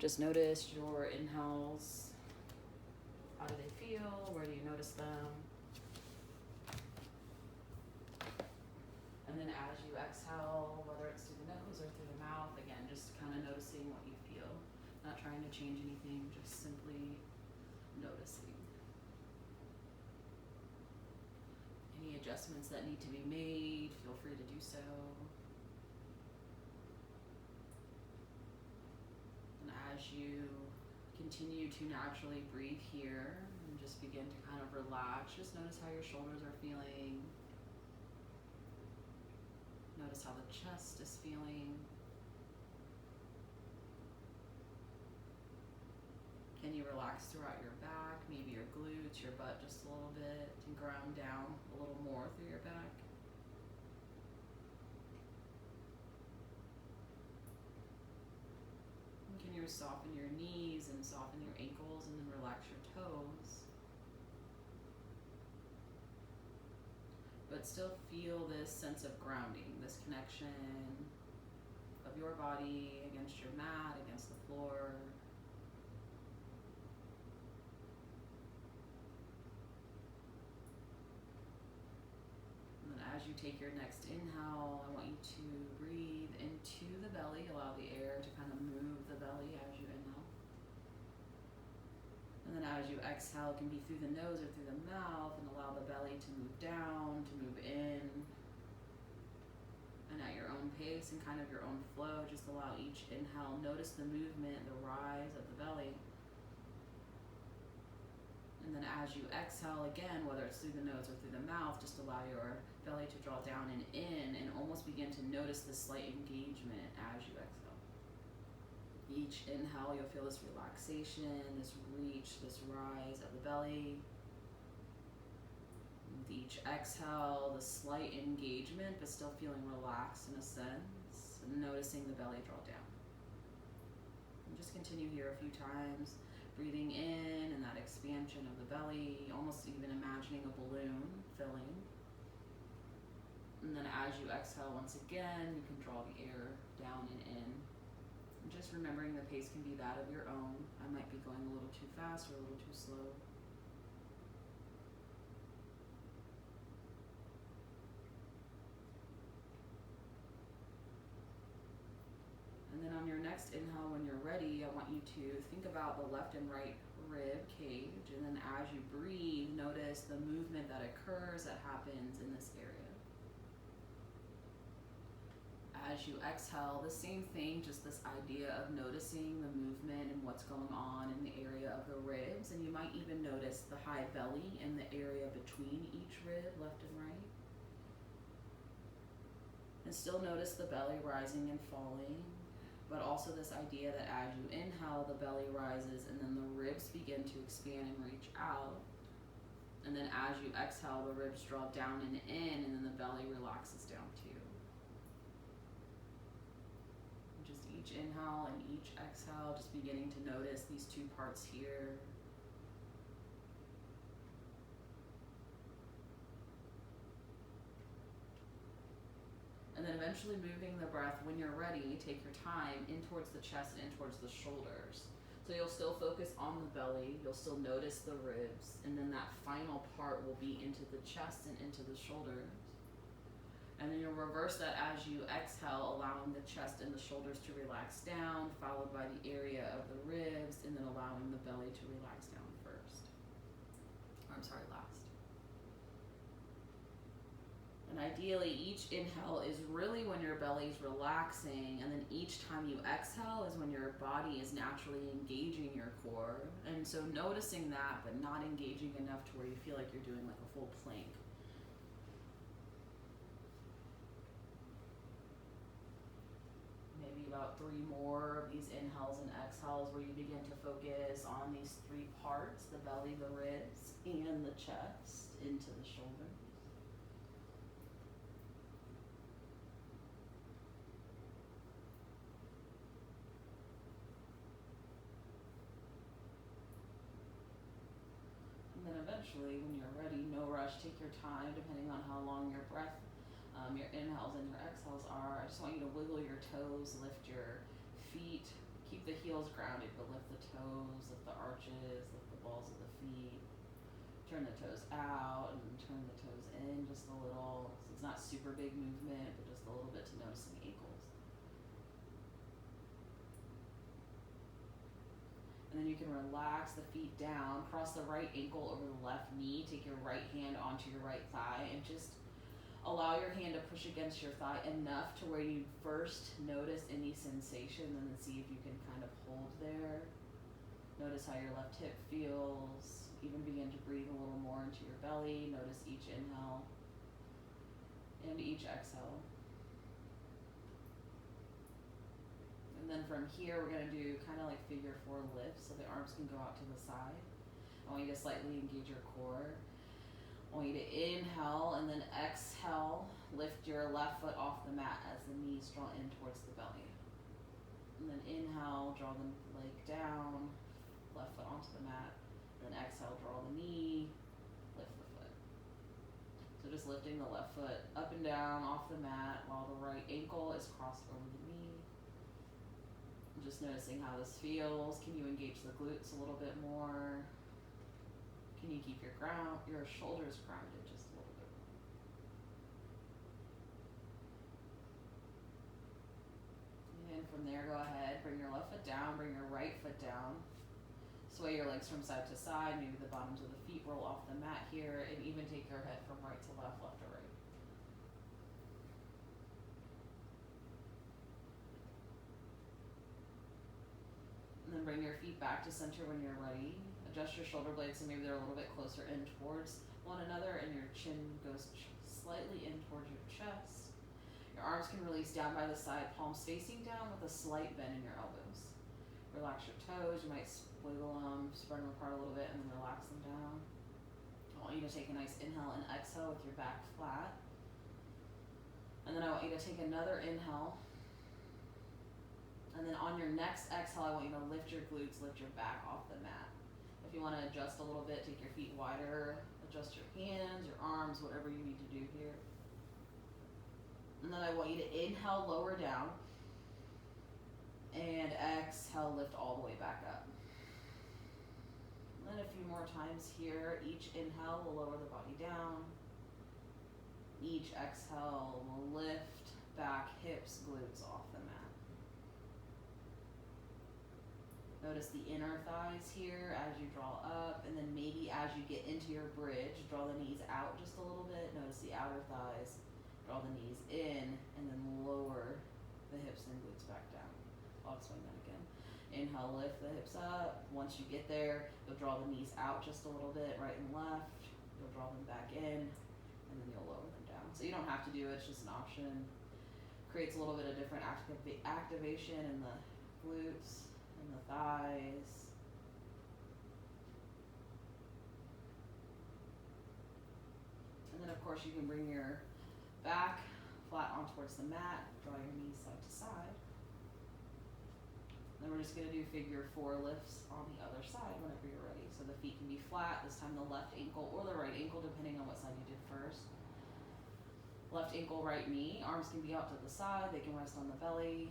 Just notice your inhales. How do they feel? Where do you notice them? And then as you exhale, whether it's through the nose or through the mouth, again, just kind of noticing what you feel. Not trying to change anything, just simply noticing. Any adjustments that need to be made, feel free to do so. And as you continue to naturally breathe here and just begin to kind of relax, just notice how your shoulders are feeling. Notice how the chest is feeling. Can you relax throughout your back, maybe your glutes, your butt just a little bit, and ground down a little more through your back? And can you soften your knees and soften your ankles and then relax your toes? But still feel this sense of grounding, this connection of your body against your mat, against the floor. And then as you take your next inhale, I want you to breathe into the belly, allow the air to kind of move the belly as you inhale. And then as you exhale, it can be through the nose or through the mouth, and allow the belly to move down, to move in. And at your own pace and kind of your own flow, just allow each inhale, notice the movement, the rise of the belly. And then as you exhale again, whether it's through the nose or through the mouth, just allow your belly to draw down and in, and almost begin to notice the slight engagement as you exhale. Each inhale, you'll feel this relaxation, this reach, this rise of the belly. With each exhale, the slight engagement, but still feeling relaxed in a sense, and noticing the belly draw down. And just continue here a few times, breathing in and that expansion of the belly, almost even imagining a balloon filling. And then as you exhale once again, you can draw the air down and in. And just remembering the pace can be that of your own. I might be going a little too fast or a little too slow. And then on your next inhale, when you're ready, I want you to think about the left and right rib cage. And then as you breathe, notice the movement that occurs, that happens in this area. As you exhale, the same thing, just this idea of noticing the movement and what's going on in the area of the ribs. And you might even notice the high belly in the area between each rib, left and right. And still notice the belly rising and falling, but also this idea that as you inhale, the belly rises and then the ribs begin to expand and reach out. And then as you exhale, the ribs draw down and in, and then the belly relaxes down too. Just each inhale and each exhale, just beginning to notice these two parts here. And then eventually moving the breath, when you're ready, take your time in towards the chest and in towards the shoulders. So you'll still focus on the belly, you'll still notice the ribs, and then that final part will be into the chest and into the shoulders. And then you'll reverse that as you exhale, allowing the chest and the shoulders to relax down, followed by the area of the ribs, and then allowing the belly to relax down last. And ideally, each inhale is really when your belly's relaxing, and then each time you exhale is when your body is naturally engaging your core. And so noticing that, but not engaging enough to where you feel like you're doing like a full plank. Maybe about 3 more of these inhales and exhales where you begin to focus on these 3 parts, the belly, the ribs, and the chest into the shoulders. And then eventually, when you're ready, no rush, take your time, depending on how long your breath, your inhales and your exhales are. I just want you to wiggle your toes, lift your feet, keep the the heels grounded, but lift the toes, lift the arches, lift the balls of the feet. Turn the toes out and turn the toes in just a little. So it's not super big movement, but just a little bit to noticing ankles. And then you can relax the feet down, cross the right ankle over the left knee, take your right hand onto your right thigh, and just allow your hand to push against your thigh enough to where you first notice any sensation, and then see if you can kind of hold there. Notice how your left hip feels. Even begin to breathe a little more into your belly. Notice each inhale and each exhale. And then from here, we're going to do kind of like figure 4 lifts, so the arms can go out to the side. I want you to slightly engage your core. I want you to inhale and then exhale. Lift your left foot off the mat as the knees draw in towards the belly. And then inhale, draw the leg down, left foot onto the mat. Then exhale, draw the knee, lift the foot. So just lifting the left foot up and down off the mat while the right ankle is crossed over the knee. And just noticing how this feels. Can you engage the glutes a little bit more? Can you keep your shoulders grounded just a little bit more? And from there, go ahead, bring your left foot down, bring your right foot down. Sway your legs from side to side, maybe the bottoms of the feet roll off the mat here, and even take your head from right to left, left to right. And then bring your feet back to center when you're ready. Adjust your shoulder blades so maybe they're a little bit closer in towards one another, and your chin goes slightly in towards your chest. Your arms can release down by the side, palms facing down with a slight bend in your elbows. Relax your toes. You might wiggle them, spread them apart a little bit, and then relax them down. I want you to take a nice inhale and exhale with your back flat. And then I want you to take another inhale. And then on your next exhale, I want you to lift your glutes, lift your back off the mat. If you want to adjust a little bit, take your feet wider, adjust your hands, your arms, whatever you need to do here. And then I want you to inhale, lower down. And exhale, lift all the way back up. And then a few more times here. Each inhale will lower the body down. Each exhale will lift back, hips, glutes off the mat. Notice the inner thighs here as you draw up, and then maybe as you get into your bridge, draw the knees out just a little bit. Notice the outer thighs. Draw the knees in, and then lower the hips and glutes back down. I'll explain that again. Inhale, lift the hips up. Once you get there, you'll draw the knees out just a little bit, right and left. You'll draw them back in, and then you'll lower them down. So you don't have to do it, it's just an option. Creates a little bit of different activation in the glutes and the thighs. And then of course you can bring your back flat on towards the mat, draw your knees side to side. Then we're just going to do figure 4 lifts on the other side whenever you're ready. So the feet can be flat, this time the left ankle or the right ankle, depending on what side you did first. Left ankle, right knee. Arms can be out to the side, they can rest on the belly.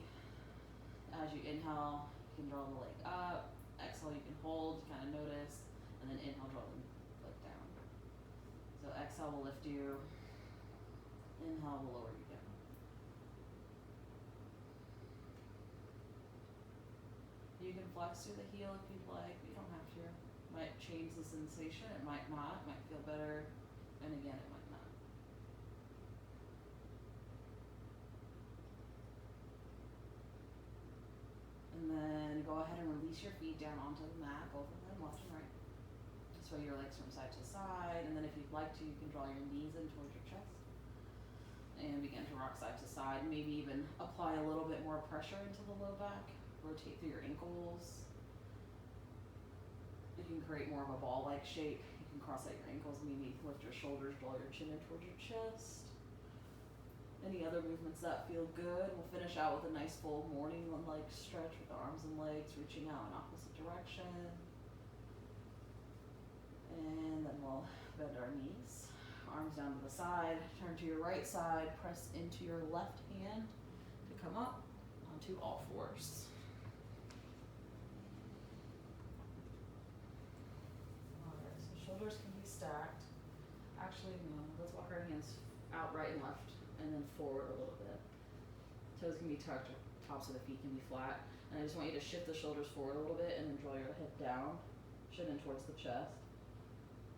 As you inhale, you can draw the leg up. Exhale, you can hold, kind of notice. And then inhale, draw the leg down. So exhale will lift you. Inhale will lower you down. You can flex through the heel if you'd like, but you don't have to. Might change the sensation, it might not, it might feel better, and again, it might not. And then go ahead and release your feet down onto the mat, both of them, left and right. Sway your legs from side to side, and then if you'd like to, you can draw your knees in towards your chest. And begin to rock side to side, maybe even apply a little bit more pressure into the low back. Rotate through your ankles. You can create more of a ball-like shape. You can cross out your ankles, maybe lift your shoulders, draw your chin in towards your chest. Any other movements that feel good. We'll finish out with a nice full morning one-leg stretch with the arms and legs reaching out in opposite direction. And then we'll bend our knees. Arms down to the side, turn to your right side, press into your left hand to come up onto all fours. Shoulders can be stacked. Actually, no. Let's walk our hands out right and left, and then forward a little bit. Toes can be tucked, tops of the feet can be flat. And I just want you to shift the shoulders forward a little bit and then draw your head down, chin in towards the chest.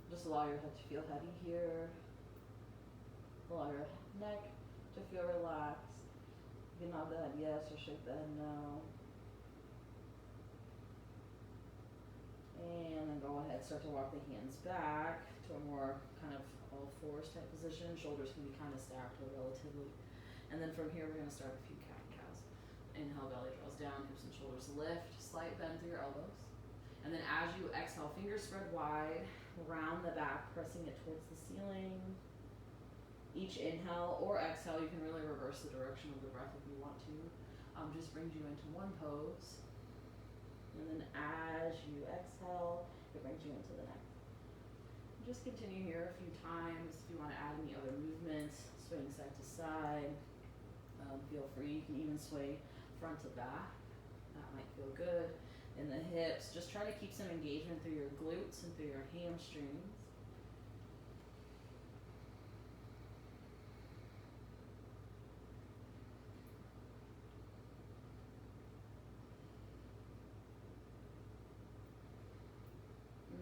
Just allow your head to feel heavy here. Allow your neck to feel relaxed. You can nod the head yes or shake the head no. And then go ahead, start to walk the hands back to a more kind of all fours type position. Shoulders can be kind of stacked or relatively. And then from here, we're going to start a few cat and cows. Inhale, belly draws down, hips and shoulders lift, slight bend through your elbows. And then as you exhale, fingers spread wide, round the back, pressing it towards the ceiling. Each inhale or exhale, you can really reverse the direction of the breath if you want to. Just brings you into one pose. And then as you exhale, it brings you into the next. Just continue here a few times. If you want to add any other movements, swaying side to side, feel free. You can even sway front to back. That might feel good. In the hips, just try to keep some engagement through your glutes and through your hamstrings.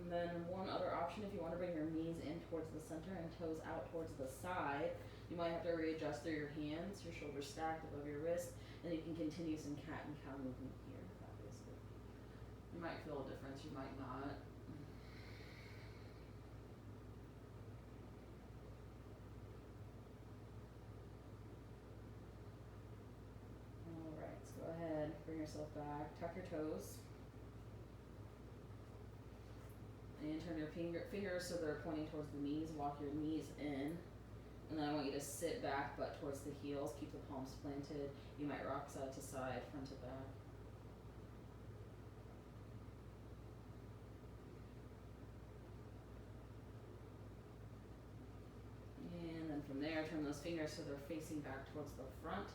And then one other option, if you want to bring your knees in towards the center and toes out towards the side, you might have to readjust through your hands, your shoulders stacked above your wrist, and you can continue some cat and cow movement here. If that feels good. You might feel a difference, you might not. Alright, so go ahead, bring yourself back, tuck your toes. And turn your fingers so they're pointing towards the knees. Walk your knees in. And then I want you to sit back, butt towards the heels. Keep the palms planted. You might rock side to side, front to back. And then from there, turn those fingers so they're facing back towards the front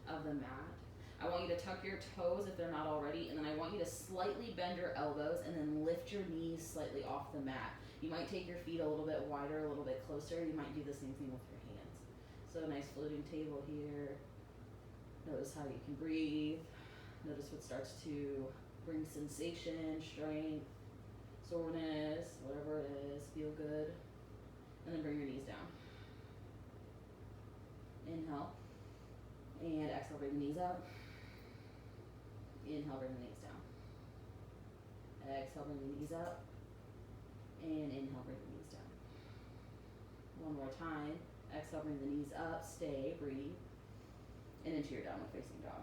of the mat. I want you to tuck your toes if they're not already, and then I want you to slightly bend your elbows and then lift your knees slightly off the mat. You might take your feet a little bit wider, a little bit closer. You might do the same thing with your hands. So a nice floating table here. Notice how you can breathe. Notice what starts to bring sensation, strength, soreness, whatever it is. Feel good. And then bring your knees down. Inhale. And exhale, bring the knees up. Inhale, bring the knees down. Exhale, bring the knees up. And inhale, bring the knees down. One more time. Exhale, bring the knees up. Stay, breathe. And into your downward facing dog.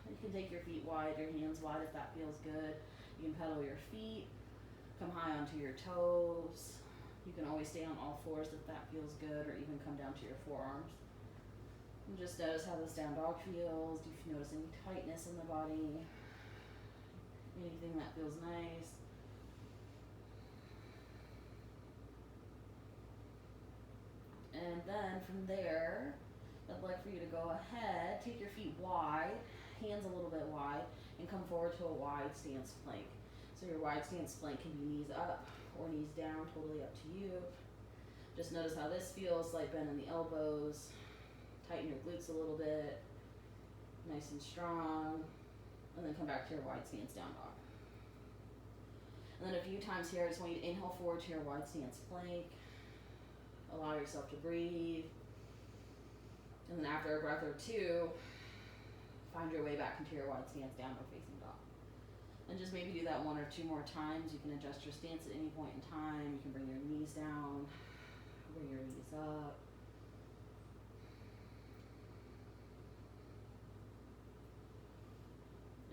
You can take your feet wide, your hands wide if that feels good. You can pedal your feet. Come high onto your toes. You can always stay on all fours if that feels good, or even come down to your forearms. And just notice how this down dog feels. Do you notice any tightness in the body? Anything that feels nice? And then from there, I'd like for you to go ahead, take your feet wide, hands a little bit wide, and come forward to a wide stance plank. So your wide stance plank can be knees up or knees down, totally up to you. Just notice how this feels, slight bend in the elbows. Tighten your glutes a little bit, nice and strong, and then come back to your wide stance down dog. And then a few times here, I just want you to inhale forward to your wide stance plank. Allow yourself to breathe. And then after a breath or two, find your way back into your wide stance downward facing dog. And just maybe do that one or two more times. You can adjust your stance at any point in time. You can bring your knees down, bring your knees up.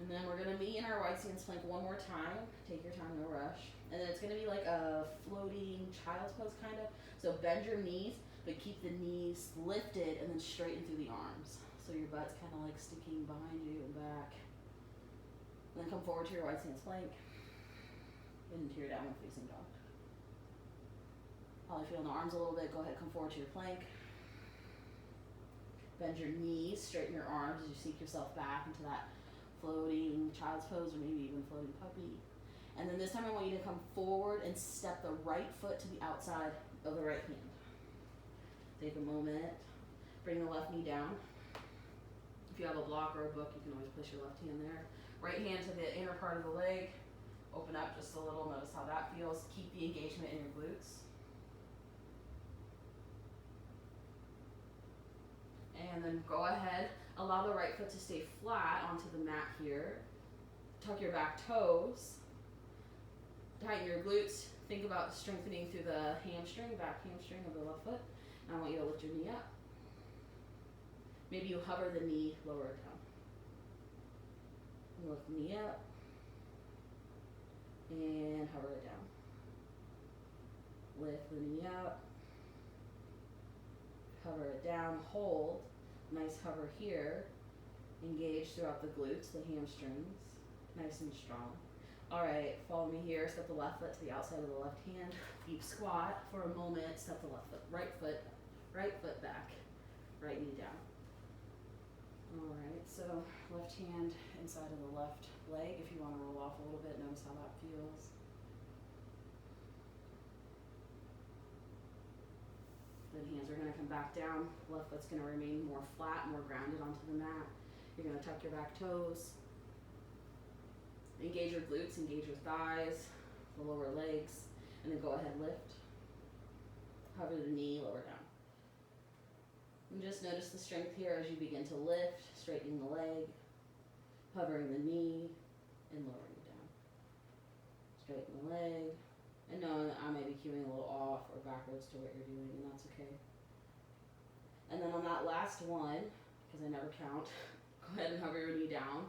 And then we're going to be in our wide stance plank one more time. Take your time, no rush. And then it's going to be like a floating child's pose kind of. So bend your knees, but keep the knees lifted and then straighten through the arms. So your butt's kind of like sticking behind you and back. And then come forward to your wide stance plank. Into your downward facing dog. Probably feel in the arms a little bit. Go ahead, come forward to your plank. Bend your knees, straighten your arms as you sink yourself back into that floating child's pose, or maybe even floating puppy. And then this time I want you to come forward and step the right foot to the outside of the right hand. Take a moment, bring the left knee down. If you have a block or a book, you can always place your left hand there. Right hand to the inner part of the leg. Open up just a little, notice how that feels. Keep the engagement in your glutes. And then go ahead, allow the right foot to stay flat onto the mat here. Tuck your back toes. Tighten your glutes. Think about strengthening through the hamstring, back hamstring of the left foot. And I want you to lift your knee up. Maybe you hover the knee, lower it down. Lift the knee up. And hover it down. Lift the knee up. Hover it down, hold. Nice hover here. Engage throughout the glutes, the hamstrings. Nice and strong. All right, follow me here. Step the left foot to the outside of the left hand. Deep squat for a moment. Step the left foot, right foot back. Right knee down. All right, so left hand inside of the left leg. If you want to roll off a little bit, notice how that feels. Then hands are going to come back down. Left foot's going to remain more flat, more grounded onto the mat. You're going to tuck your back toes. Engage your glutes, engage your thighs, the lower legs, and then go ahead, lift. Hover the knee, lower down. And just notice the strength here as you begin to lift, straightening the leg, hovering the knee, and lowering it down. Straighten the leg. And knowing that I may be cueing a little off or backwards to what you're doing, and that's okay. And then on that last one, because I never count, go ahead and hover your knee down.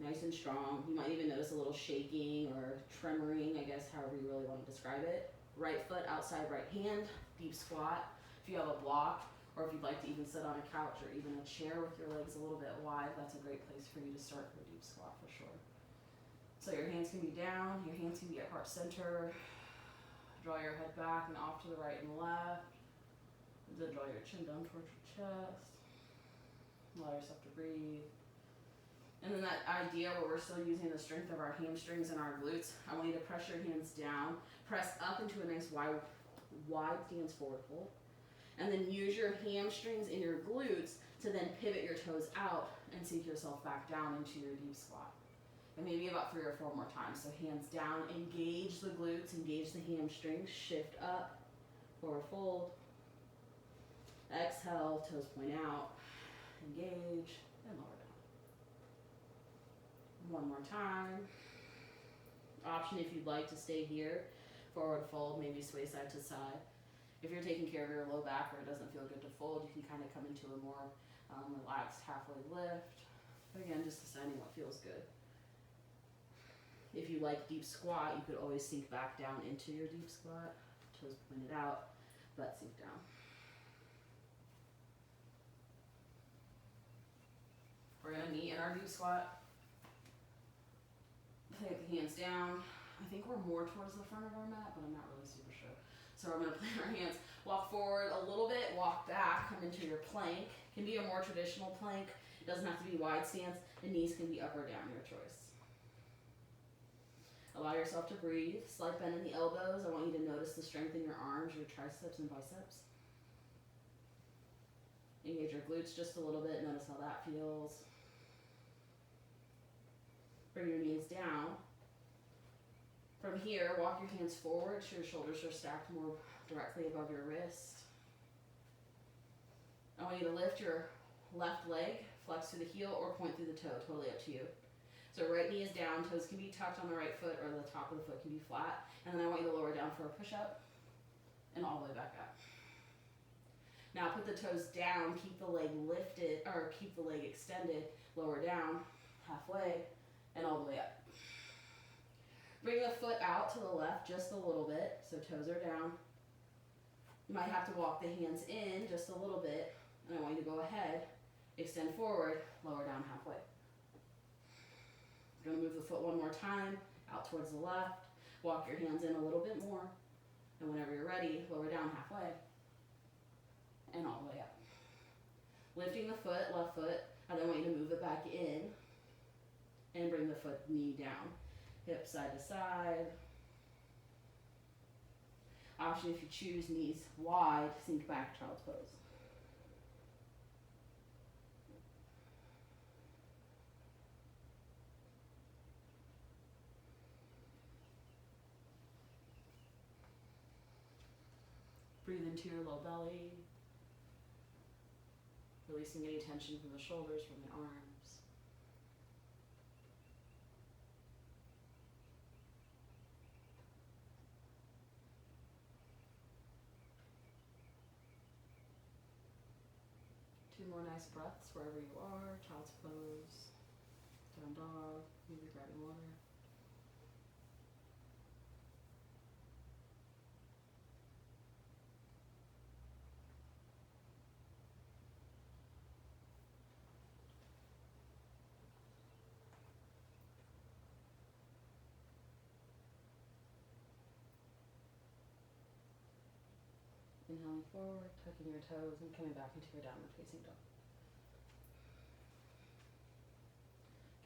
Nice and strong. You might even notice a little shaking or tremoring, I guess, however you really want to describe it. Right foot outside right hand, deep squat. If you have a block, or if you'd like to even sit on a couch or even a chair with your legs a little bit wide, that's a great place for you to start for a deep squat for sure. So your hands can be down, your hands can be at heart center. Draw your head back and off to the right and left. Then draw your chin down towards your chest. Allow yourself to breathe. And then that idea where we're still using the strength of our hamstrings and our glutes, I want you to press your hands down, press up into a nice wide stance forward fold. And then use your hamstrings and your glutes to then pivot your toes out and sink yourself back down into your deep squat. And maybe about 3 or 4 more times. So hands down, engage the glutes, engage the hamstrings, shift up, forward fold. Exhale, toes point out, engage, and lower down. One more time. Option if you'd like to stay here, forward fold, maybe sway side to side. If you're taking care of your low back or it doesn't feel good to fold, you can kind of come into a more relaxed halfway lift. But again, just deciding what feels good. If you like deep squat, you could always sink back down into your deep squat. Toes pointed out, butt sink down. We're going to knee in our deep squat. Take the hands down. I think we're more towards the front of our mat, but I'm not really super sure. So we're going to plant our hands. Walk forward a little bit, walk back, come into your plank. It can be a more traditional plank. It doesn't have to be wide stance. The knees can be up or down, your choice. Allow yourself to breathe. Slight bend in the elbows. I want you to notice the strength in your arms, your triceps and biceps. Engage your glutes just a little bit. Notice how that feels. Bring your knees down. From here, walk your hands forward so your shoulders are stacked more directly above your wrist. I want you to lift your left leg, flex through the heel or point through the toe, totally up to you. So right knee is down, toes can be tucked on the right foot or the top of the foot can be flat. And then I want you to lower down for a push-up and all the way back up. Now put the toes down, keep the leg lifted, or keep the leg extended, lower down, halfway, and all the way up. Bring the foot out to the left just a little bit, so toes are down. You might have to walk the hands in just a little bit, and I want you to go ahead, extend forward, lower down halfway. You're going to move the foot one more time, out towards the left, walk your hands in a little bit more, and whenever you're ready, lower down halfway, and all the way up. Lifting the foot, left foot, and I want you to move it back in, and bring the foot knee down. Hips side to side. Option if you choose, knees wide, sink back, child's pose. Breathe into your low belly, releasing any tension from the shoulders, from the arms. Two more nice breaths wherever you are. Child's pose, down dog, maybe grabbing water. Inhaling forward, tucking your toes, and coming back into your downward facing dog.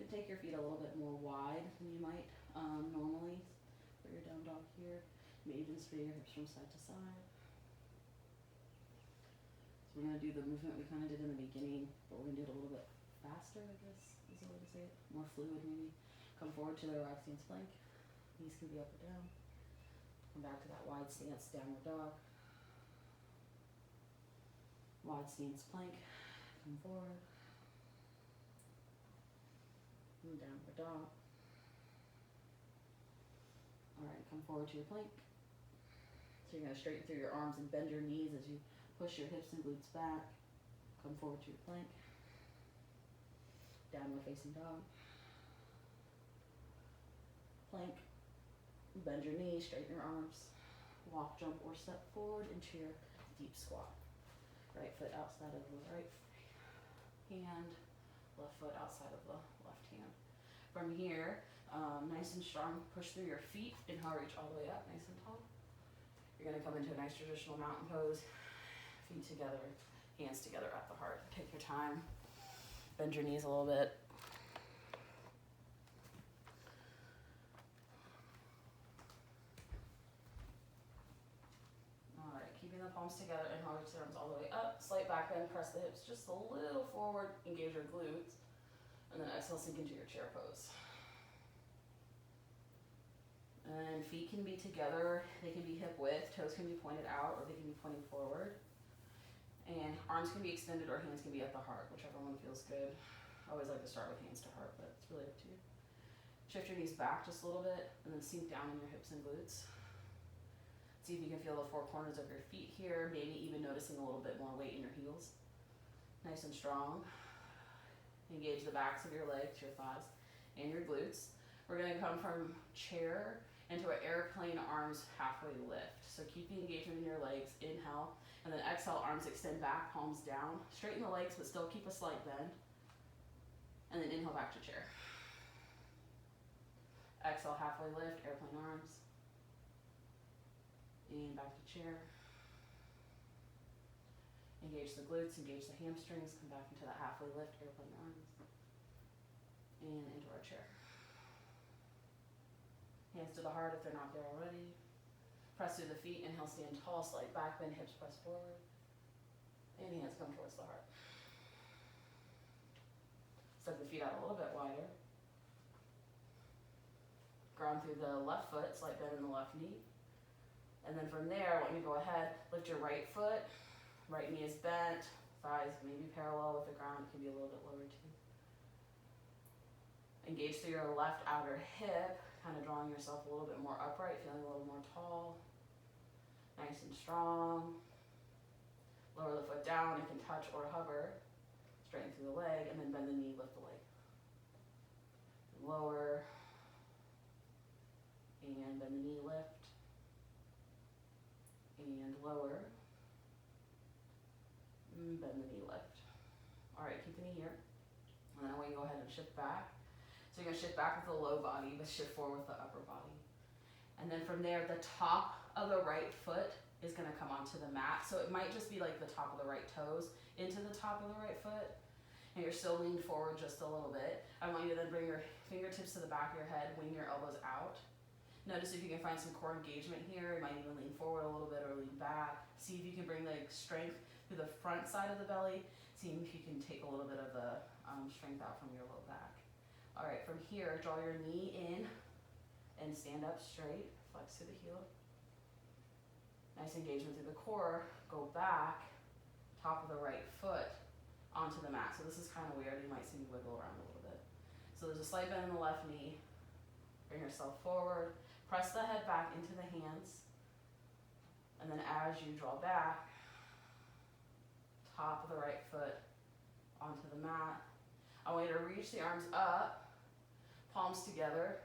You can take your feet a little bit more wide than you might normally for your down dog here. You may even sway your hips from side to side. So we're going to do the movement we kind of did in the beginning, but we're going to do it a little bit faster, I guess is the way to say it. More fluid maybe. Come forward to the right stance plank. Knees can be up or down. Come back to that wide stance, downward dog. Wide stance plank, come forward, and downward dog. Alright, come forward to your plank. So you're going to straighten through your arms and bend your knees as you push your hips and glutes back. Come forward to your plank. Downward facing dog. Plank, bend your knees, straighten your arms. Walk, jump, or step forward into your deep squat. Right foot outside of the right hand, left foot outside of the left hand. From here, nice and strong, push through your feet. Inhale, reach all the way up, nice and tall. You're going to come into a nice traditional mountain pose. Feet together, hands together at the heart. Take your time. Bend your knees a little bit. Keeping the palms together, inhale, reach the arms all the way up. Slight back bend, press the hips just a little forward, engage your glutes. And then exhale, sink into your chair pose. And feet can be together, they can be hip width, toes can be pointed out, or they can be pointing forward. And arms can be extended or hands can be at the heart, whichever one feels good. I always like to start with hands to heart, but it's really up to you. Shift your knees back just a little bit, and then sink down in your hips and glutes. See if you can feel the four corners of your feet here, maybe even noticing a little bit more weight in your heels. Nice and strong. Engage the backs of your legs, your thighs, and your glutes. We're going to come from chair into an airplane arms halfway lift. So keep the engagement in your legs, inhale, and then exhale, arms extend back, palms down. Straighten the legs, but still keep a slight bend. And then inhale back to chair. Exhale, halfway lift, airplane arms. And back to chair. Engage the glutes, engage the hamstrings, come back into that halfway lift, airplane arms. And into our chair. Hands to the heart if they're not there already. Press through the feet, inhale, stand tall, slight back bend, hips press forward. And hands come towards the heart. Step the feet out a little bit wider. Ground through the left foot, slight bend in the left knee. And then from there, I want you to go ahead, lift your right foot, right knee is bent, thighs maybe parallel with the ground, it can be a little bit lower too. Engage through your left outer hip, kind of drawing yourself a little bit more upright, feeling a little more tall, nice and strong. Lower the foot down, it can touch or hover, straighten through the leg, and then bend the knee, lift the leg. Lower, and bend the knee, lift. And lower, bend the knee, lift. All right, keep the knee here. And then I want you to go ahead and shift back. So you're gonna shift back with the low body, but shift forward with the upper body. And then from there, the top of the right foot is gonna come onto the mat. So it might just be like the top of the right toes into the top of the right foot. And you're still leaned forward just a little bit. I want you to then bring your fingertips fingertips to the back of your head, wing your elbows out. Notice if you can find some core engagement here. You might even lean forward a little bit or lean back. See if you can bring the strength through the front side of the belly. See if you can take a little bit of the strength out from your low back. All right, from here, draw your knee in and stand up straight. Flex to the heel. Nice engagement through the core. Go back, top of the right foot onto the mat. So this is kind of weird. You might see me wiggle around a little bit. So there's a slight bend in the left knee. Bring yourself forward. Press the head back into the hands. And then as you draw back, top of the right foot onto the mat. I want you to reach the arms up, palms together.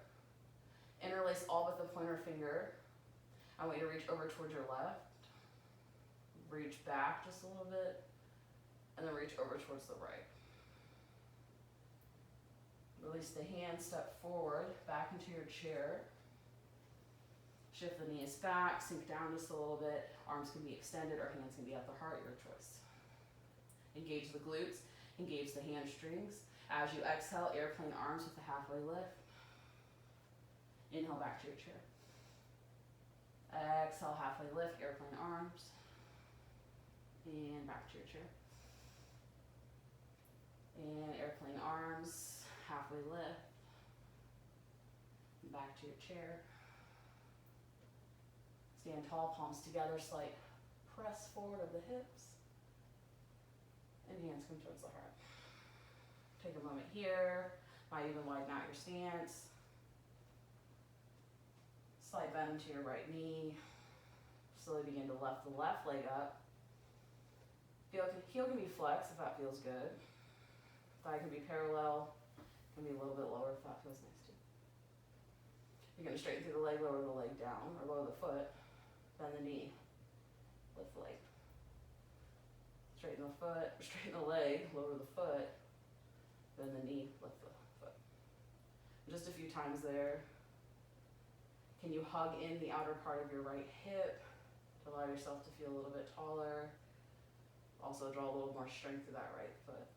Interlace all but the pointer finger. I want you to reach over towards your left. Reach back just a little bit. And then reach over towards the right. Release the hand, step forward, back into your chair. Shift the knees back, sink down just a little bit. Arms can be extended or hands can be at the heart, your choice. Engage the glutes, engage the hamstrings. As you exhale, airplane arms with a halfway lift. Inhale back to your chair. Exhale, halfway lift, airplane arms. And back to your chair. And airplane arms, halfway lift. And back to your chair. Stand tall, palms together, slight press forward of the hips. And hands come towards the heart. Take a moment here. Might even widen out your stance. Slight bend into your right knee. Slowly begin to lift the left leg up. Heel can be flexed if that feels good. Thigh can be parallel. Can be a little bit lower if that feels nice too. You're going to straighten through the leg, lower the leg down, or lower the foot. Bend the knee. Lift the leg. Straighten the foot, straighten the leg, lower the foot. Bend the knee, lift the foot. Just a few times there. Can you hug in the outer part of your right hip to allow yourself to feel a little bit taller? Also draw a little more strength through that right foot.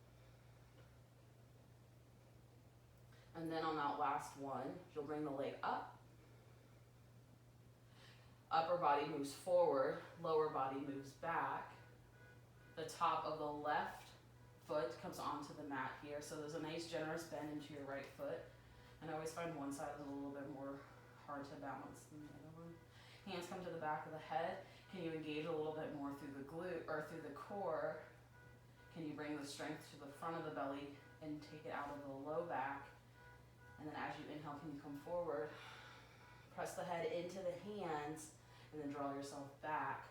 And then on that last one, you'll bring the leg up. Upper body moves forward, lower body moves back. The top of the left foot comes onto the mat here. So there's a nice generous bend into your right foot. And I always find one side is a little bit more hard to balance than the other one. Hands come to the back of the head. Can you engage a little bit more through the glute or through the core? Can you bring the strength to the front of the belly and take it out of the low back? And then as you inhale, can you come forward? Press the head into the hands and then draw yourself back.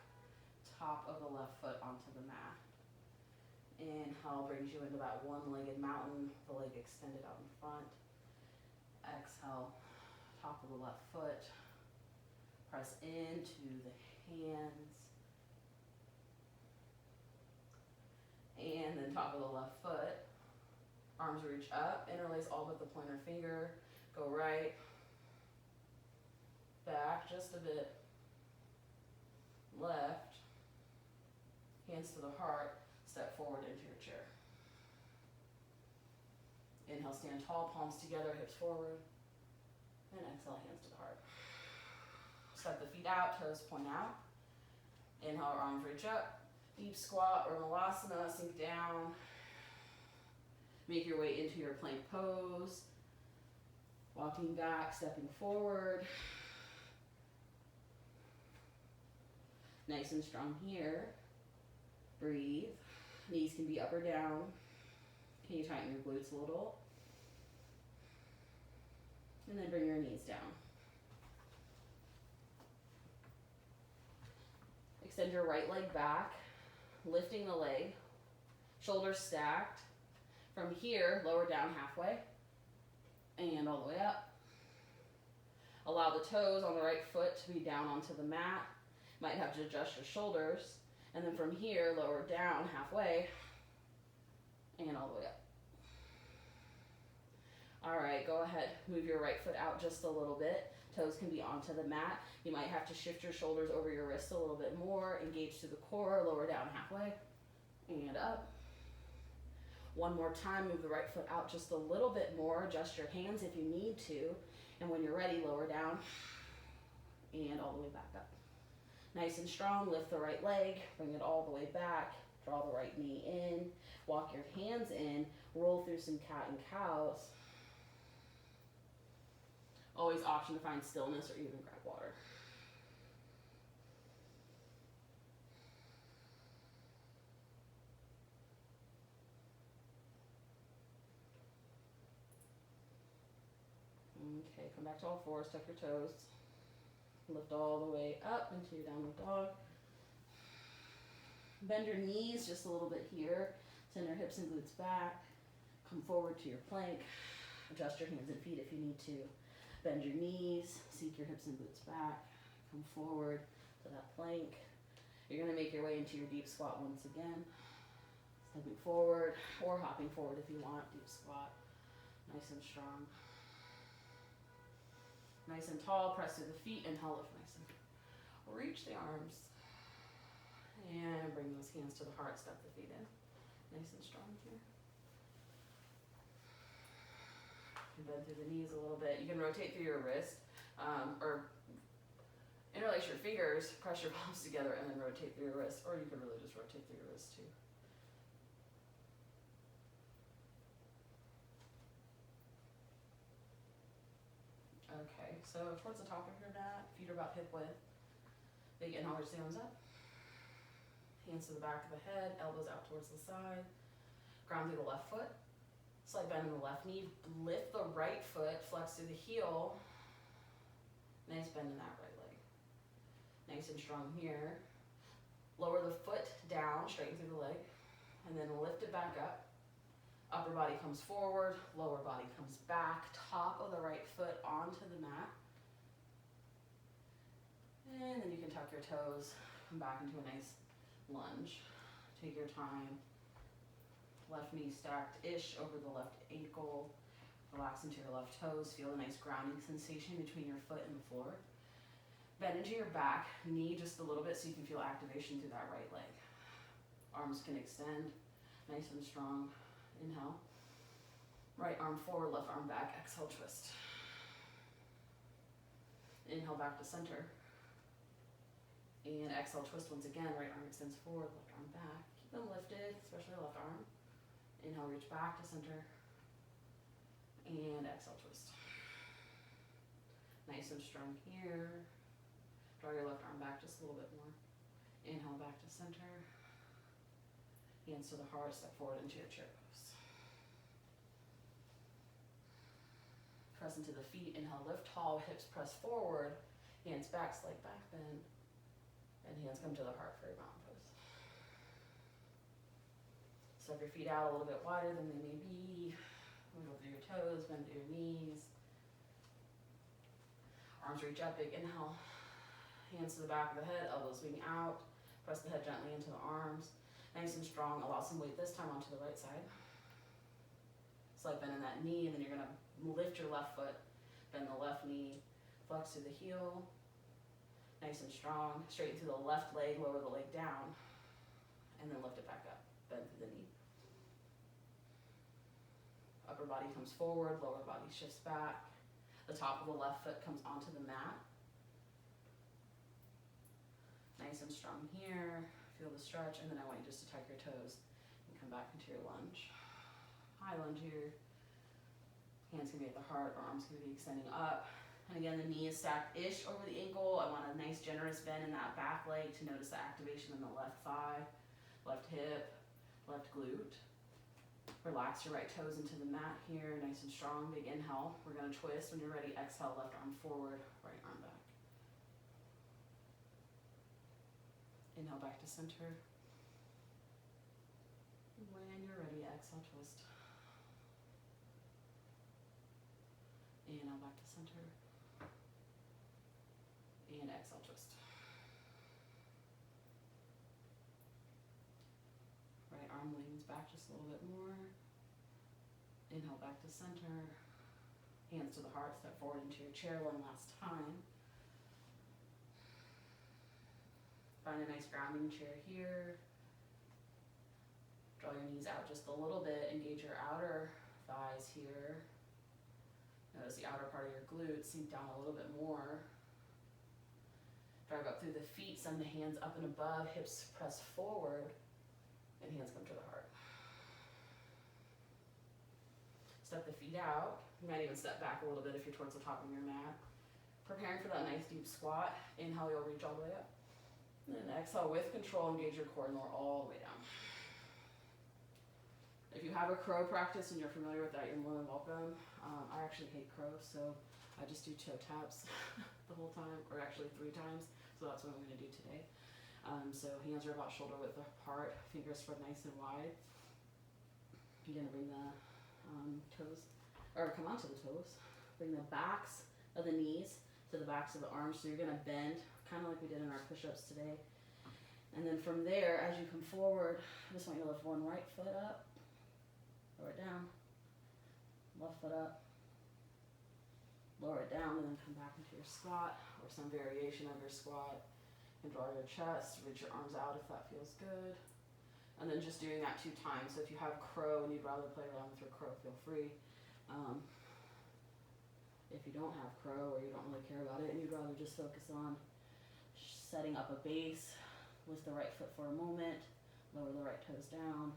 Top of the left foot onto the mat. Inhale brings you into that one-legged mountain, the leg extended out in front. Exhale, top of the left foot. Press into the hands. And then top of the left foot. Arms reach up, interlace all but the pointer finger. Go right, back just a bit. Left, hands to the heart, step forward into your chair. Inhale, stand tall, palms together, hips forward. And exhale, hands to the heart. Step the feet out, toes point out. Inhale, arms reach up. Deep squat or malasana, sink down. Make your way into your plank pose. Walking back, stepping forward. Nice and strong here. Breathe. Knees can be up or down. Can you tighten your glutes a little? And then bring your knees down. Extend your right leg back, lifting the leg, shoulders stacked. From here, lower down halfway, and all the way up. Allow the toes on the right foot to be down onto the mat. Might have to adjust your shoulders. And then from here, lower down halfway, and all the way up. All right, go ahead. Move your right foot out just a little bit. Toes can be onto the mat. You might have to shift your shoulders over your wrists a little bit more. Engage to the core, lower down halfway, and up. One more time, move the right foot out just a little bit more. Adjust your hands if you need to. And when you're ready, lower down and all the way back up. Nice and strong, lift the right leg, bring it all the way back, draw the right knee in, walk your hands in, roll through some cat and cows. Always option to find stillness or even grab water. Okay, come back to all fours, tuck your toes. Lift all the way up into your downward dog. Bend your knees just a little bit here. Send your hips and glutes back. Come forward to your plank. Adjust your hands and feet if you need to. Bend your knees, seek your hips and glutes back. Come forward to that plank. You're gonna make your way into your deep squat once again. Stepping forward or hopping forward if you want, deep squat. Nice and strong. Nice and tall, press through the feet, inhale, lift nice and reach the arms. And bring those hands to the heart, step the feet in. Nice and strong here. You bend through the knees a little bit. You can rotate through your wrist, or interlace your fingers, press your palms together, and then rotate through your wrist. Or you can really just rotate through your wrist too. Okay, so towards the top of your mat, feet are about hip width. Big inhale, reach the arms up. Hands to the back of the head, elbows out towards the side. Ground through the left foot. Slight bend in the left knee. Lift the right foot, flex through the heel. Nice bend in that right leg. Nice and strong here. Lower the foot down, straighten through the leg. And then lift it back up. Upper body comes forward, lower body comes back. Top of the right foot onto the mat. And then you can tuck your toes, come back into a nice lunge. Take your time. Left knee stacked-ish over the left ankle. Relax into your left toes. Feel a nice grounding sensation between your foot and the floor. Bend into your back knee just a little bit so you can feel activation through that right leg. Arms can extend, nice and strong. Inhale. Right arm forward, left arm back. Exhale, twist. Inhale back to center. And exhale, twist once again. Right arm extends forward, left arm back. Keep them lifted, especially left arm. Inhale, reach back to center. And exhale, twist. Nice and strong here. Draw your left arm back just a little bit more. Inhale back to center. Hands to the heart, step forward into your chair pose. Press into the feet, inhale, lift tall, hips press forward. Hands back, slight back bend. And hands come to the heart for your mountain pose. Step your feet out a little bit wider than they may be. Wiggle through your toes, bend through your knees. Arms reach up, big inhale. Hands to the back of the head, elbows swing out. Press the head gently into the arms. Nice and strong, allow some weight this time onto the right side. Slight bend in that knee, and then you're gonna lift your left foot, bend the left knee, flex through the heel. Nice and strong, straighten through the left leg, lower the leg down, and then lift it back up, bend through the knee. Upper body comes forward, lower body shifts back. The top of the left foot comes onto the mat. Nice and strong here. Feel the stretch, and then I want you just to tuck your toes and come back into your lunge. High lunge here. Hands can be at the heart, or arms can be extending up. And again, the knee is stacked-ish over the ankle. I want a nice generous bend in that back leg to notice the activation in the left thigh, left hip, left glute. Relax your right toes into the mat here, nice and strong. Big inhale. We're gonna twist. When you're ready, exhale, left arm forward, right arm back. Inhale back to center. When you're ready, exhale, twist. Inhale back to center. And exhale, twist. Right arm leans back just a little bit more. Inhale back to center. Hands to the heart, step forward into your chair one last time. Find a nice grounding chair here. Draw your knees out just a little bit. Engage your outer thighs here. Notice the outer part of your glutes. Sink down a little bit more. Drive up through the feet. Send the hands up and above. Hips press forward. And hands come to the heart. Step the feet out. You might even step back a little bit if you're towards the top of your mat. Preparing for that nice deep squat. Inhale, you'll reach all the way up. And then exhale with control, engage your core and lower all the way down. If you have a crow practice and you're familiar with that, you're more than welcome. I actually hate crows, so I just do toe taps the whole time, or actually 3 times. So that's what I'm going to do today. So hands are about shoulder width apart, fingers spread nice and wide. You're going to bring the toes, or come onto the toes. Bring the backs of the knees to the backs of the arms. So you're going to bend, kind of like we did in our push-ups today. And then from there, as you come forward, I just want you to lift one right foot up, lower it down, left foot up, lower it down, and then come back into your squat or some variation of your squat. And draw your chest, reach your arms out if that feels good. And then just doing that 2 times. So if you have crow and you'd rather play around with your crow, feel free. If you don't have crow or you don't really care about it and you'd rather just focus on setting up a base, lift the right foot for a moment, lower the right toes down,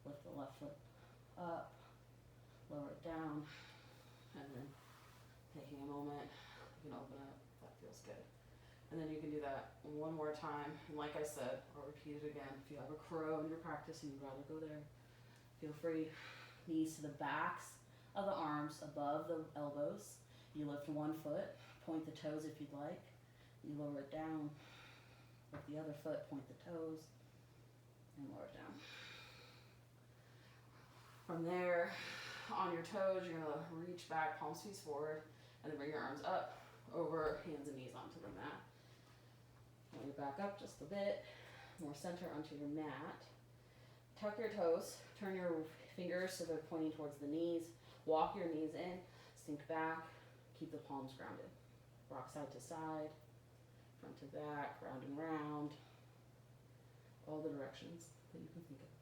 lift the left foot up, lower it down, and then taking a moment, you can open up if that feels good. And then you can do that one more time. And like I said, I'll repeat it again. If you have a crow in your practice and you'd rather go there, feel free. Knees to the backs of the arms above the elbows. You lift one foot, point the toes if you'd like. You lower it down. Lift the other foot, point the toes, and lower it down. From there, on your toes, you're gonna reach back, palms face forward, and then bring your arms up, over, hands and knees onto the mat. Bring it back up just a bit, more center onto your mat. Tuck your toes, turn your fingers so they're pointing towards the knees. Walk your knees in, sink back, keep the palms grounded. Rock side to side, front to back, round and round. All the directions that you can think of.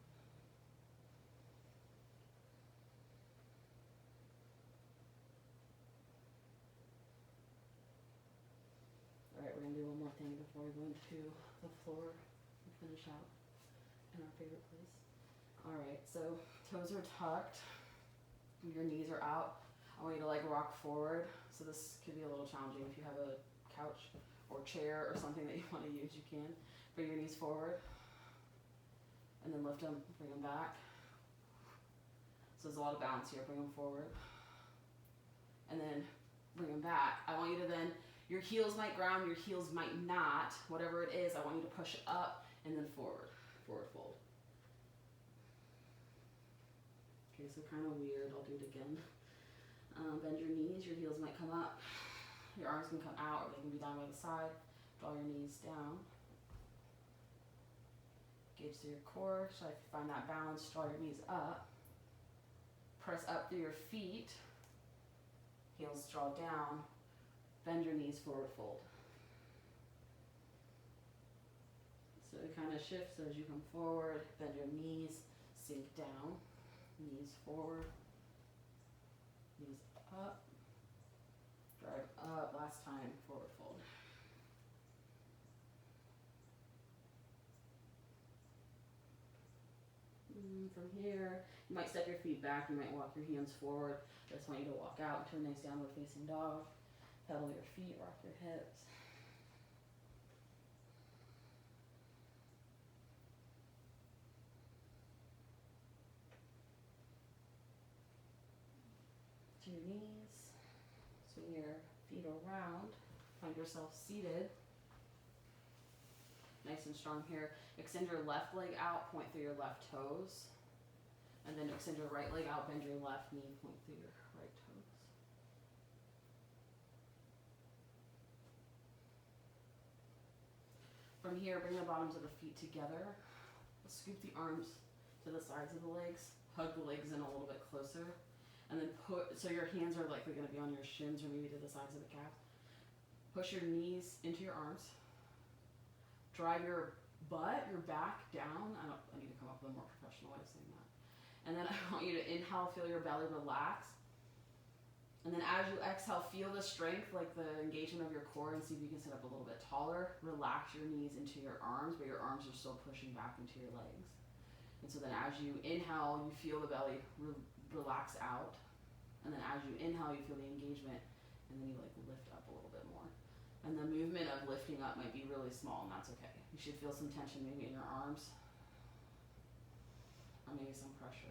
All right, we're gonna do one more thing before we go into the floor and finish out in our favorite place. All right, so toes are tucked, your knees are out. I want you to like rock forward. So this could be a little challenging. If you have a couch or chair or something that you want to use, you can. Bring your knees forward and then lift them, bring them back. So there's a lot of balance here. Bring them forward and then bring them back. I want you to then, your heels might ground, your heels might not. Whatever it is, I want you to push up and then forward, forward fold. Okay, so kind of weird. I'll do it again. Bend your knees, your heels might come up. Your arms can come out or they can be down by the side. Draw your knees down. Gauge through your core. So if you find that balance, draw your knees up. Press up through your feet. Heels draw down. Bend your knees, forward fold. So it kind of shifts as you come forward. Bend your knees, sink down. Knees forward. Knees up. Drive up. Last time, forward fold. From here, you might step your feet back. You might walk your hands forward. I just want you to walk out into a nice downward facing dog. Pedal your feet, rock your hips. To your knees. Swing your feet around. Find yourself seated. Nice and strong here. Extend your left leg out, point through your left toes. And then extend your right leg out, bend your left knee, point through your right toes. From here, bring the bottoms of the feet together. Scoop the arms to the sides of the legs. Hug the legs in a little bit closer. And then so your hands are likely going to be on your shins or maybe to the sides of the calf. Push your knees into your arms. Drive your butt, your back down. I need to come up with a more professional way of saying that. And then I want you to inhale, feel your belly relax. And then as you exhale, feel the strength, like the engagement of your core, and see if you can sit up a little bit taller. Relax your knees into your arms, but your arms are still pushing back into your legs. And so then as you inhale, you feel the belly relax out. And then as you inhale, you feel the engagement, and then you like lift up a little bit more. And the movement of lifting up might be really small, and that's okay. You should feel some tension maybe in your arms, or maybe some pressure.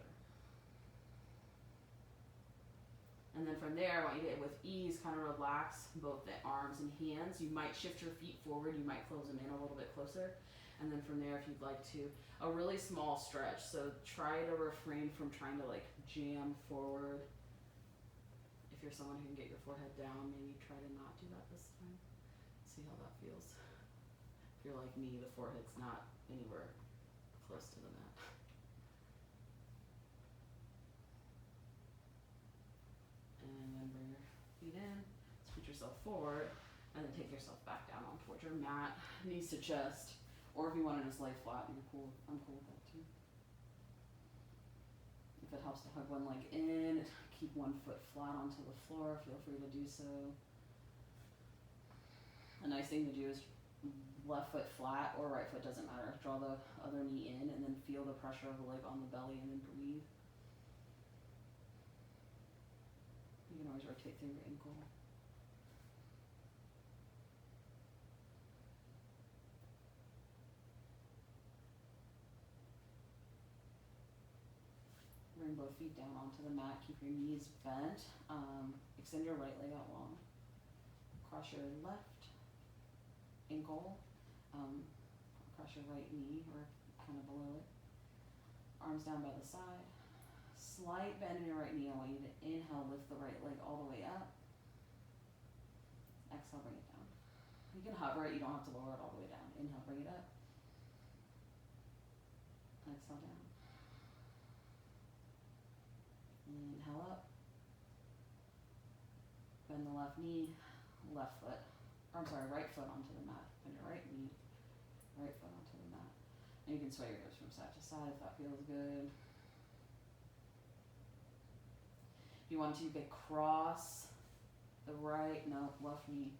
And then from there, I want you to, with ease, kind of relax both the arms and hands. You might shift your feet forward. You might close them in a little bit closer. And then from there, if you'd like to, a really small stretch. So try to refrain from trying to like jam forward. If you're someone who can get your forehead down, maybe try to not do that this time. See how that feels. If you're like me, the forehead's not anywhere close to the mat. And then bring your feet in, scoot yourself forward, and then take yourself back down on towards your mat, knees to chest, or if you want to just lay flat, you're cool. I'm cool with that too. If it helps to hug one leg in, keep one foot flat onto the floor, feel free to do so. A nice thing to do is left foot flat or right foot, doesn't matter. Draw the other knee in and then feel the pressure of the leg on the belly and then breathe. You can always rotate through your ankle. Bring both feet down onto the mat. Keep your knees bent. Extend your right leg out long. Cross your left ankle. Cross your right knee or kind of below it. Arms down by the side. Slight bend in your right knee. I want you to inhale, lift the right leg all the way up. Exhale, bring it down. You can hover it. You don't have to lower it all the way down. Inhale, bring it up. Exhale, down. Inhale up. Bend the left knee, right foot onto the mat. Bend your right knee, right foot onto the mat. And you can sway your hips from side to side if that feels good. If you want to, you could cross the left knee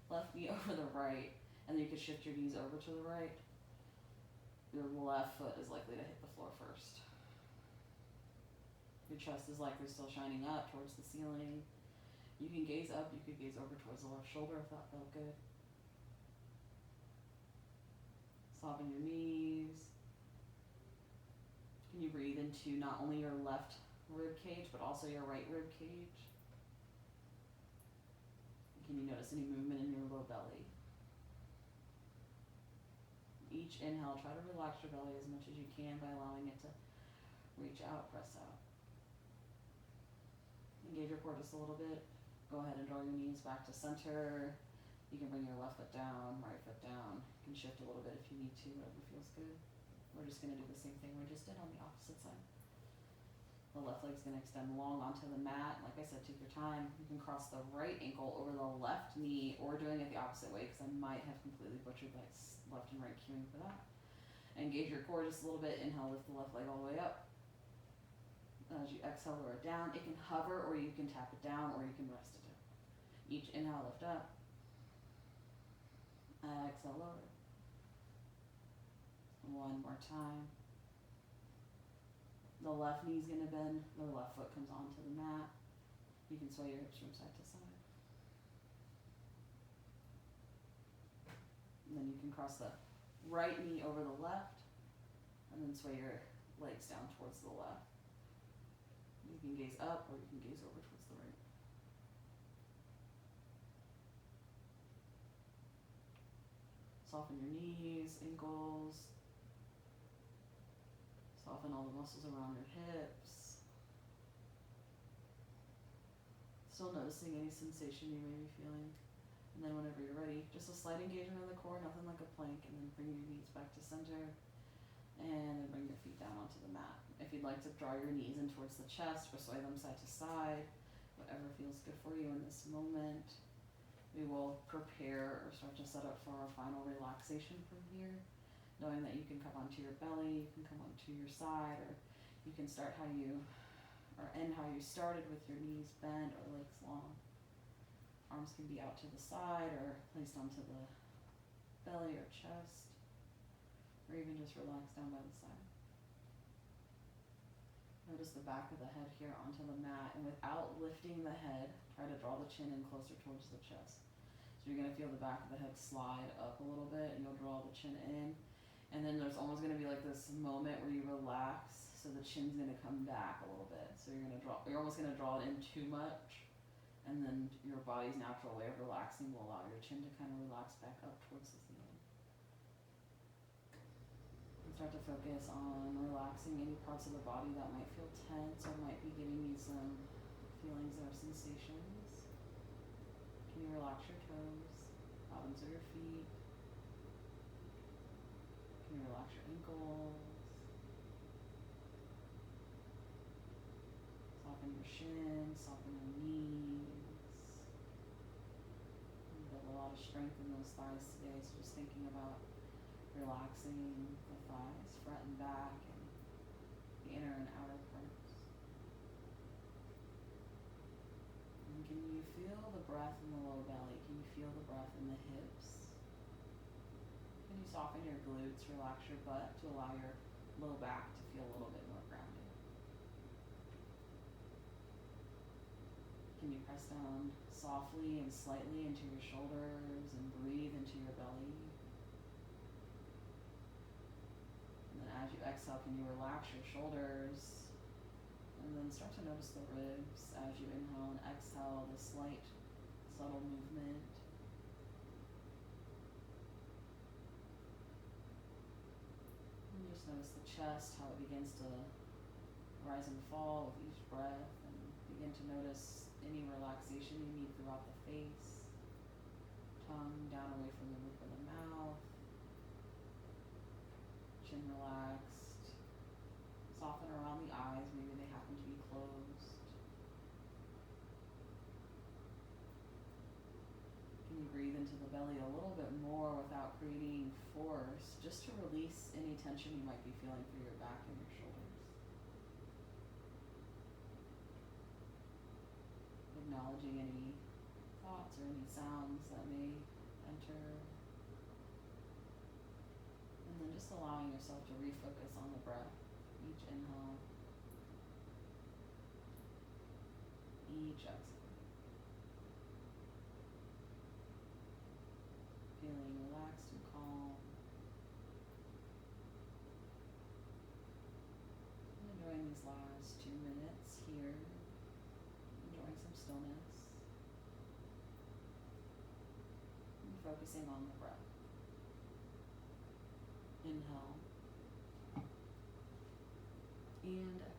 over the right, and then you could shift your knees over to the right. Your left foot is likely to hit the floor first. Your chest is likely still shining up towards the ceiling. You can gaze up, you could gaze over towards the left shoulder if that felt good. Soften your knees. Can you breathe into not only your left rib cage, but also your right rib cage? Can you notice any movement in your low belly? Each inhale, try to relax your belly as much as you can by allowing it to reach out, press out. Engage your core just a little bit. Go ahead and draw your knees back to center. You can bring your left foot down, right foot down. You can shift a little bit if you need to, whatever feels good. We're just going to do the same thing we just did on the opposite side. The left leg's going to extend long onto the mat. Like I said, take your time. You can cross the right ankle over the left knee, or doing it the opposite way because I might have completely butchered that left and right cueing for that. Engage your core just a little bit. Inhale, lift the left leg all the way up. As you exhale, lower it down. It can hover, or you can tap it down, or you can rest it down. Each inhale, lift up. Exhale, lower. One more time. The left knee's going to bend. The left foot comes onto the mat. You can sway your hips from side to side. And then you can cross the right knee over the left, and then sway your legs down towards the left. You can gaze up, or you can gaze over towards the right. Soften your knees, ankles. Soften all the muscles around your hips. Still noticing any sensation you may be feeling. And then whenever you're ready, just a slight engagement in the core, nothing like a plank, and then bring your knees back to center. And then bring your feet down onto the mat. If you'd like to draw your knees in towards the chest or sway them side to side, whatever feels good for you in this moment. We will prepare or start to set up for our final relaxation from here. knowing that you can come onto your belly, you can come onto your side, or you can start how you, or end how you started with your knees bent or legs long. Arms can be out to the side or placed onto the belly or chest, or even just relax down by the side. Notice the back of the head here onto the mat, and without lifting the head, try to draw the chin in closer towards the chest. So you're going to feel the back of the head slide up a little bit, and you'll draw the chin in. And then there's almost going to be like this moment where you relax, so the chin's going to come back a little bit. So you're almost going to draw it in too much, and then your body's natural way of relaxing will allow your chin to kind of relax back up towards the ceiling. And start to focus on relaxing any parts of the body that might feel tense or might be giving you some feelings or sensations. Can you relax your toes, bottoms of your feet? Can you relax your ankles? Soften your shins, soften your knees. You build a lot of strength in those thighs today, so just thinking about relaxing the thighs, front and back, and the inner and outer parts. And can you feel the breath in the low belly? Can you feel the breath in the hips? Can you soften your glutes, relax your butt to allow your low back to feel a little bit more grounded? Can you press down softly and slightly into your shoulders and breathe into your belly? And then as you exhale, can you relax your shoulders? And then start to notice the ribs as you inhale and exhale, the slight, subtle movement. Just notice the chest, how it begins to rise and fall with each breath, and begin to notice any relaxation you need throughout the face. Tongue down away from the roof of the mouth. Chin relaxed. Soften around the eyes, maybe they happen to be closed. Can you breathe into the belly a little bit more without creating force, just to release any tension you might be feeling through your back and your shoulders. Acknowledging any thoughts or any sounds that may enter. And then just allowing yourself to refocus on the breath. Each inhale, each exhale. Feeling relaxed and calm. And enjoying these last 2 minutes here. Enjoying some stillness. And focusing on the breath. Inhale. And exhale.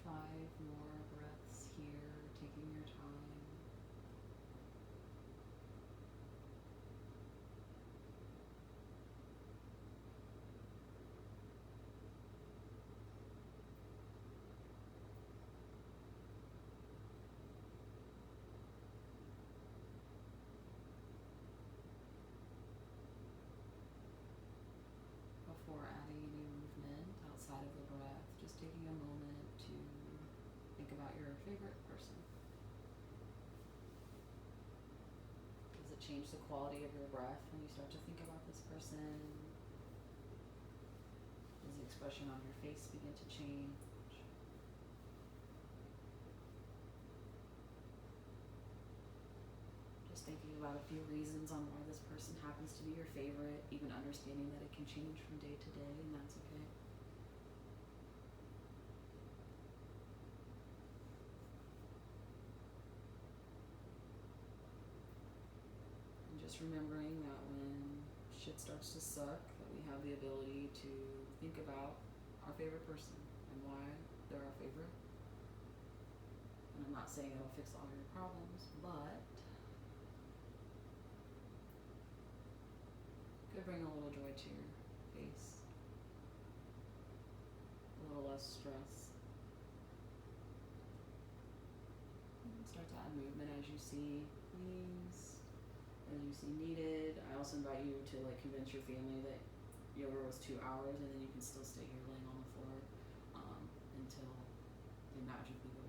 5 more breaths here, taking your time. favorite person? Does it change the quality of your breath when you start to think about this person? Does the expression on your face begin to change? Just thinking about a few reasons on why this person happens to be your favorite, even understanding that it can change from day to day, and that's okay. And just remembering that when shit starts to suck, that we have the ability to think about our favorite person and why they're our favorite. And I'm not saying it'll fix all your problems, but could bring a little joy to your face, a little less stress. Start to add movement as you see needs, as you see needed. I also invite you to convince your family that yoga was 2 hours, and then you can still stay here laying on the floor until they magically go